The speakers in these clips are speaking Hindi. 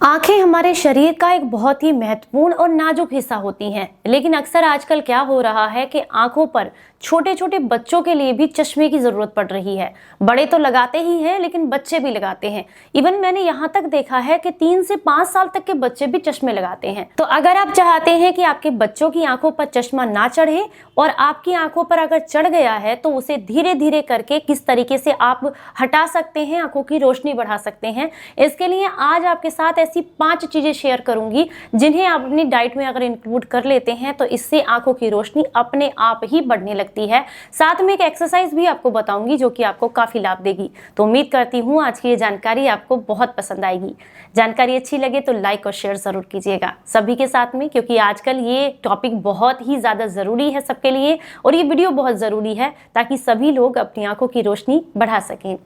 आंखें हमारे शरीर का एक बहुत ही महत्वपूर्ण और नाजुक हिस्सा होती हैं, लेकिन अक्सर आजकल क्या हो रहा है कि आंखों पर छोटे छोटे बच्चों के लिए भी चश्मे की जरूरत पड़ रही है। बड़े तो लगाते ही हैं, लेकिन बच्चे भी लगाते हैं। इवन मैंने यहाँ तक देखा है कि 3 से 5 साल तक के बच्चे भी चश्मे लगाते हैं। तो अगर आप चाहते हैं कि आपके बच्चों की आंखों पर चश्मा ना चढ़े और आपकी आंखों पर अगर चढ़ गया है तो उसे धीरे धीरे करके किस तरीके से आप हटा सकते हैं, आंखों की रोशनी बढ़ा सकते हैं, इसके लिए आज आपके साथ ऐसी 5 चीजें शेयर करूंगी जिन्हें आप अपनी डाइट में अगर इंक्लूड कर लेते हैं तो इससे आंखों की रोशनी अपने आप ही बढ़ने लगती है। साथ में एक एक्सरसाइज भी आपको बताऊंगी जो कि आपको काफी लाभ देगी। तो उम्मीद करती हूँ आज की ये जानकारी आपको बहुत पसंद आएगी। जानकारी अच्छी लगे तो लाइक और शेयर जरूर कीजिएगा सभी के साथ में, क्योंकि आजकल ये टॉपिक बहुत ही ज्यादा जरूरी है सबके लिए और ये वीडियो बहुत जरूरी है ताकि सभी लोग अपनी आंखों की रोशनी बढ़ा सकें।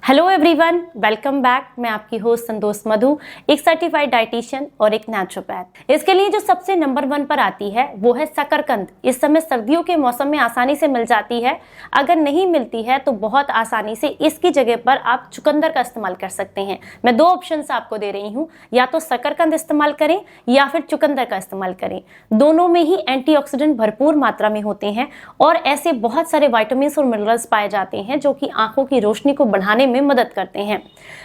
Hello everyone, welcome back. मैं आपकी होस्ट संतोष मधु, एक सर्टिफाइड डाइटिशियन और एक नेचुरोपैथ। इसके लिए जो सबसे नंबर 1 पर आती है वो है शकरकंद। इस समय सर्दियों के मौसम में आसानी से मिल जाती है। अगर नहीं मिलती है तो बहुत आसानी से इसकी जगह पर आप चुकंदर का इस्तेमाल कर सकते हैं। मैं 2 ऑप्शन आपको दे रही हूँ, या तो शकरकंद इस्तेमाल करें या फिर चुकंदर का इस्तेमाल करें। दोनों में ही एंटीऑक्सीडेंट भरपूर मात्रा में होते हैं और ऐसे बहुत सारे विटामिन और मिनरल्स पाए जाते हैं जो कि आंखों की रोशनी को बढ़ाने में मदद करते हैं।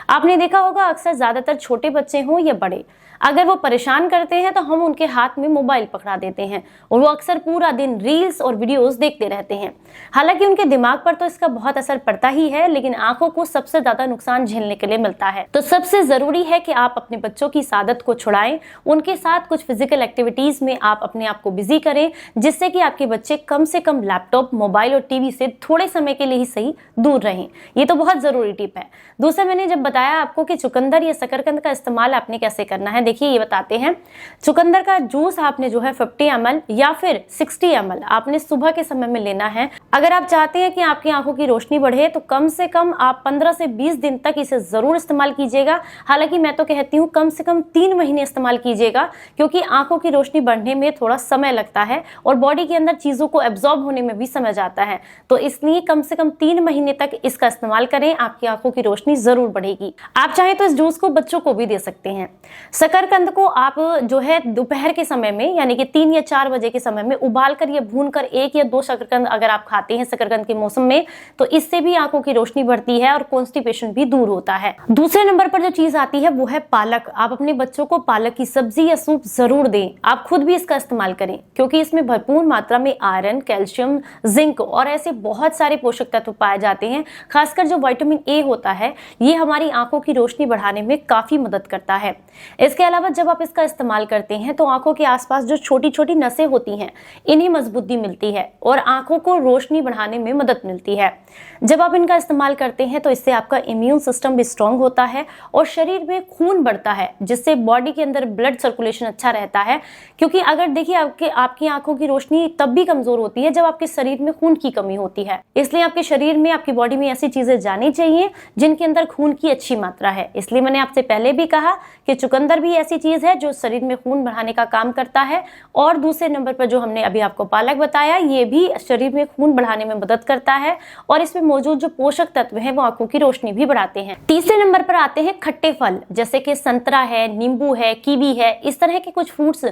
आपने देखा होगा अक्सर ज्यादातर छोटे बच्चे हों या बड़े, अगर वो परेशान करते हैं तो हम उनके हाथ में मोबाइल पकड़ा देते हैं और वो अक्सर पूरा दिन रील्स और वीडियोस देखते रहते हैं। हालांकि उनके दिमाग पर तो इसका बहुत असर पड़ता ही है, लेकिन आंखों को सबसे ज्यादा नुकसान झेलने के लिए मिलता है। तो सबसे जरूरी है कि आप अपने बच्चों की इस आदत को छुड़ाएं, उनके साथ कुछ फिजिकल एक्टिविटीज में आप अपने आप को बिजी करें, जिससे कि आपके बच्चे कम से कम लैपटॉप, मोबाइल और टीवी से थोड़े समय के लिए ही सही दूर रहें। ये तो बहुत जरूरी टिप है। दूसरा, मैंने जब बताया आपको कि चुकंदर या शकरकंद का इस्तेमाल आपने कैसे करना है, देखिए ये बताते हैं। चुकंदर का जूस आपने जो है 50 ml या फिर 60 ml आपने सुबह के समय में लेना है। अगर आप चाहते हैं कि आपकी आंखों की रोशनी बढ़े तो कम से कम आप 15 से 20 दिन तक इसे जरूर इस्तेमाल कीजिएगा। हालांकि मैं तो कहती हूँ कम से कम 3 महीने इस्तेमाल कीजिएगा, क्योंकि आंखों की रोशनी बढ़ने में थोड़ा समय लगता है और बॉडी के अंदर चीजों को एब्जॉर्ब होने में भी समय जाता है। तो इसलिए कम से कम 3 महीने तक इसका इस्तेमाल करें, आपकी आंखों की रोशनी जरूर बढ़ेगी। आप चाहें तो इस जूस को बच्चों को भी दे सकते हैं। शकरकंद को आप जो है दोपहर के समय में, यानी कि 3 या 4 बजे के समय में उबाल कर या भून कर 1 या 2 शकरकंद अगर आप खाते हैं शकरकंद के मौसम में, तो इससे भी आंखों की रोशनी बढ़ती है और कॉन्स्टिपेशन भी दूर होता है। दूसरे नंबर पर जो चीज आती है वो है पालक। आप अपने बच्चों को पालक की सब्जी या सूप जरूर दें। आप खुद भी इसका इस्तेमाल करें, क्योंकि इसमें भरपूर मात्रा में आयरन, कैल्शियम, जिंक और ऐसे बहुत सारे पोषक तत्व पाए जाते हैं। खासकर जो विटामिन ए होता है, ये हमारी आंखों की रोशनी बढ़ाने में काफी मदद करता है। इसके अलावा जब आप इसका इस्तेमाल करते हैं तो आंखों के आसपास जो छोटी छोटी नसें होती हैं, इन्हें मजबूती मिलती है और आंखों को रोशनी बढ़ाने में मदद मिलती है। जब आप इनका इस्तेमाल करते हैं तो इससे आपका इम्यून सिस्टम भी स्ट्रांग होता है और शरीर में खून बढ़ता है, जिससे बॉडी के अंदर ब्लड सर्कुलेशन अच्छा रहता है। क्योंकि अगर देखिए आपकी आंखों की रोशनी तब भी कमजोर होती है जब आपके शरीर में खून की कमी होती है। इसलिए आपके शरीर में, आपकी बॉडी में ऐसी चीजें जानी चाहिए जिनके अंदर खून की अच्छी मात्रा है। इसलिए मैंने आपसे पहले भी कहा कि चुकंदर भी ऐसी चीज है जो शरीर में खून बढ़ाने का काम करता है। और दूसरे नंबर पर जो हमने अभी आपको पालक बताया, ये भी शरीर में खून बढ़ाने में मदद करता है और इसमें मौजूद जो पोषक तत्व हैं वो आंखों की रोशनी भी बढ़ाते हैं। तीसरे नंबर पर आते हैं खट्टे फल, जैसे कि संतरा है, नींबू है, कीवी है। इस तरह के कुछ फ्रूट्स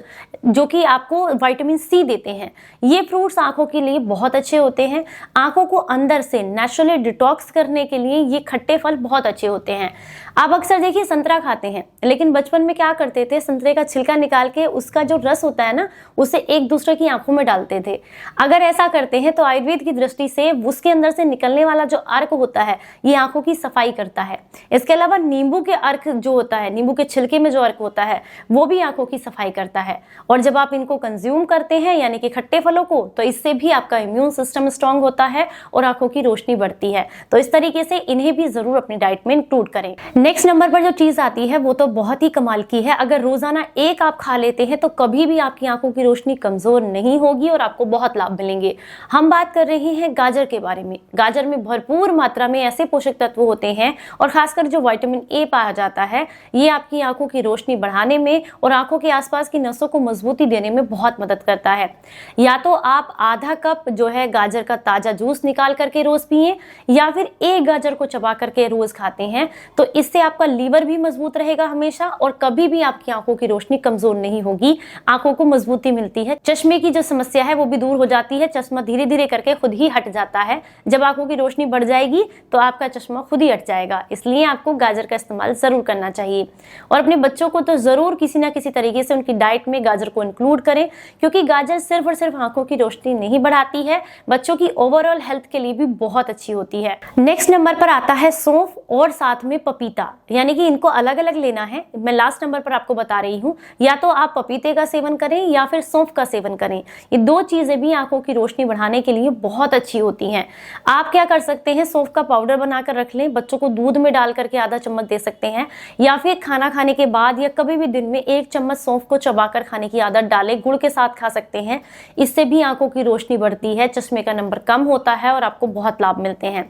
जो कि आपको विटामिन सी देते हैं। ये फ्रूट्स आंखों के लिए बहुत अच्छे होते हैं। आंखों को अंदर से नेचुरली डिटॉक्स करने के लिए ये खट्टे फल बहुत अच्छे होते हैं। आप अक्सर देखिए संतरा खाते हैं, लेकिन बचपन में क्या करते थे, संतरे का छिलका निकाल के उसका जो रस होता है ना, उसे एक दूसरे की आंखों में डालते थे। अगर ऐसा करते हैं तो आयुर्वेद की दृष्टि से उसके अंदर से निकलने वाला जो अर्क होता है, ये आंखों की सफाई करता है। इसके अलावा नींबू के अर्क जो होता है, नींबू के छिलके में जो अर्क होता है, वो भी आंखों की सफाई करता है। और जब आप इनको कंज्यूम करते हैं, यानी कि खट्टे फलों को, तो इससे भी आपका इम्यून सिस्टम स्ट्रांग होता है और आंखों की रोशनी बढ़ती है। तो इस तरीके से इन्हें भी जरूर अपनी डाइट में इंक्लूड करें। नेक्स्ट नंबर पर जो चीज आती है वो तो बहुत ही कमाल की है। अगर रोजाना एक आप खा लेते हैं तो कभी भी आपकी आंखों की रोशनी कमजोर नहीं होगी और आपको बहुत लाभ मिलेंगे। हम बात कर रहे हैं गाजर के बारे में। गाजर में भरपूर मात्रा में ऐसे पोषक तत्व होते हैं और खासकर जो विटामिन ए पाया जाता है, ये आपकी आंखों की रोशनी बढ़ाने में और आंखों के आसपास की नसों को मजबूती देने में बहुत मदद करता है। या तो आप आधा कप जो है गाजर का ताजा जूस निकाल करके रोज पिए, या फिर एक गाजर को चबा करके रोज खाते हैं तो इससे आपका लीवर भी मजबूत रहेगा हमेशा और कभी भी आपकी आंखों की रोशनी कमजोर नहीं होगी, आंखों को मजबूती मिलती है। चश्मे की जो समस्या है वो भी दूर हो जाती है, चश्मा धीरे धीरे करके खुद ही हट जाता है। जब आंखों की रोशनी बढ़ जाएगी तो आपका चश्मा खुद ही हट जाएगा। इसलिए आपको गाजर का इस्तेमाल जरूर करना चाहिए और अपने बच्चों को तो जरूर किसी ना किसी तरीके से उनकी डाइट में गाजर को इंक्लूड करें, क्योंकि गाजर सिर्फ और सिर्फ आंखों की रोशनी नहीं बढ़ाती है, बच्चों की ओवरऑल हेल्थ के लिए भी बहुत अच्छी होती है। नेक्स्ट नंबर पर आता है सौंफ और साथ में पपीता, यानी कि इनको अलग अलग लेना है। मैं लास्ट नंबर पर आपको बता रही हूँ, या तो आप पपीते का सेवन करें या फिर सौंफ का सेवन करें। ये दो चीजें भी आंखों की रोशनी बढ़ाने के लिए बहुत अच्छी होती हैं। आप क्या कर सकते हैं, सौंफ का पाउडर बनाकर रख लें, बच्चों को दूध में डाल करके आधा चम्मच दे सकते हैं, या फिर खाना खाने के बाद या कभी भी दिन में 1 चम्मच सौंफ को चबाकर खाने की आदत डालें, गुड़ के साथ खा सकते हैं। इससे भी आंखों की रोशनी बढ़ती है, चश्मे का नंबर कम होता है और आपको बहुत लाभ मिलते हैं।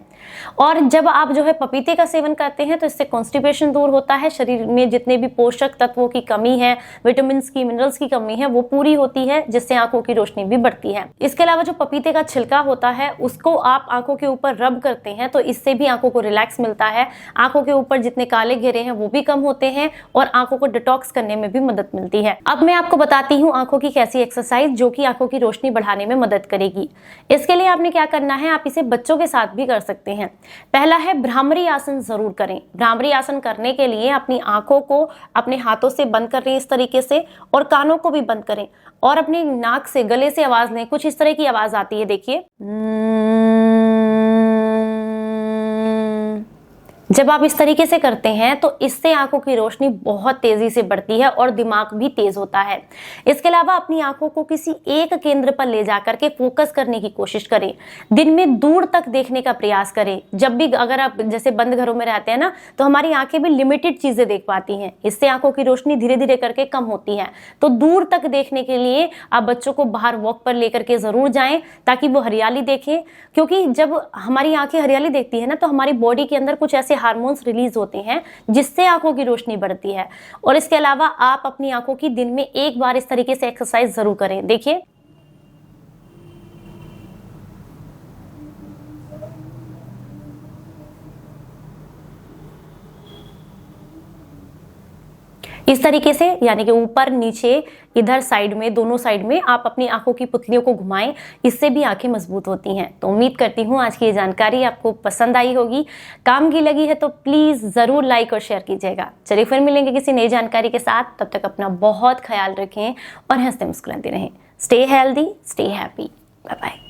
और जब आप जो है पपीते का सेवन करते हैं तो इससे कॉन्स्टिपेशन दूर होता है, शरीर में जितने भी पोषक तत्वों की कमी है, विटामिन की, मिनरल्स की कमी है, वो पूरी होती है, जिससे आंखों की रोशनी भी बढ़ती है। इसके अलावा जो पपीते का छिलका होता है उसको आप आंखों के ऊपर रब करते हैं तो इससे भी आंखों को रिलैक्स मिलता है, आंखों के ऊपर जितने काले घेरे हैं वो भी कम होते हैं और आंखों को डिटॉक्स करने में भी मदद मिलती है। अब मैं आपको बताती हूँ आंखों की कैसी एक्सरसाइज जो कि आंखों की रोशनी बढ़ाने में मदद करेगी। इसके लिए आपने क्या करना है, आप इसे बच्चों के साथ भी कर सकते हैं। पहला है भ्रामरी आसन जरूर करें। भ्रामरी आसन करने के लिए अपनी आंखों को अपने हाथों से बंद कर लें इस तरीके से और कानों को भी बंद करें और अपनी नाक से, गले से आवाज लें। कुछ इस तरह की आवाज आती है, देखिए। जब आप इस तरीके से करते हैं तो इससे आंखों की रोशनी बहुत तेजी से बढ़ती है और दिमाग भी तेज होता है। इसके अलावा अपनी आंखों को किसी एक केंद्र पर ले जाकर के फोकस करने की कोशिश करें। दिन में दूर तक देखने का प्रयास करें। जब भी अगर आप जैसे बंद घरों में रहते हैं ना, तो हमारी आंखें भी लिमिटेड चीजें देख पाती हैं, इससे आंखों की रोशनी धीरे धीरे करके कम होती है। तो दूर तक देखने के लिए आप बच्चों को बाहर वॉक पर लेकर के जरूर जाएं ताकि वो हरियाली देखें, क्योंकि जब हमारी आंखें हरियाली देखती है ना तो हमारी बॉडी के अंदर कुछ ऐसे हार्मोन्स रिलीज होते हैं जिससे आंखों की रोशनी बढ़ती है। और इसके अलावा आप अपनी आंखों की दिन में एक बार इस तरीके से एक्सरसाइज जरूर करें, देखिए। इस तरीके से, यानी कि ऊपर नीचे, इधर साइड में, दोनों साइड में आप अपनी आंखों की पुतलियों को घुमाएं, इससे भी आंखें मजबूत होती हैं। तो उम्मीद करती हूँ आज की ये जानकारी आपको पसंद आई होगी, काम की लगी है तो प्लीज जरूर लाइक और शेयर कीजिएगा। चलिए फिर मिलेंगे किसी नई जानकारी के साथ, तब तक अपना बहुत ख्याल रखें और हंसते मुस्कुराते रहें। Stay healthy, stay happy, bye bye.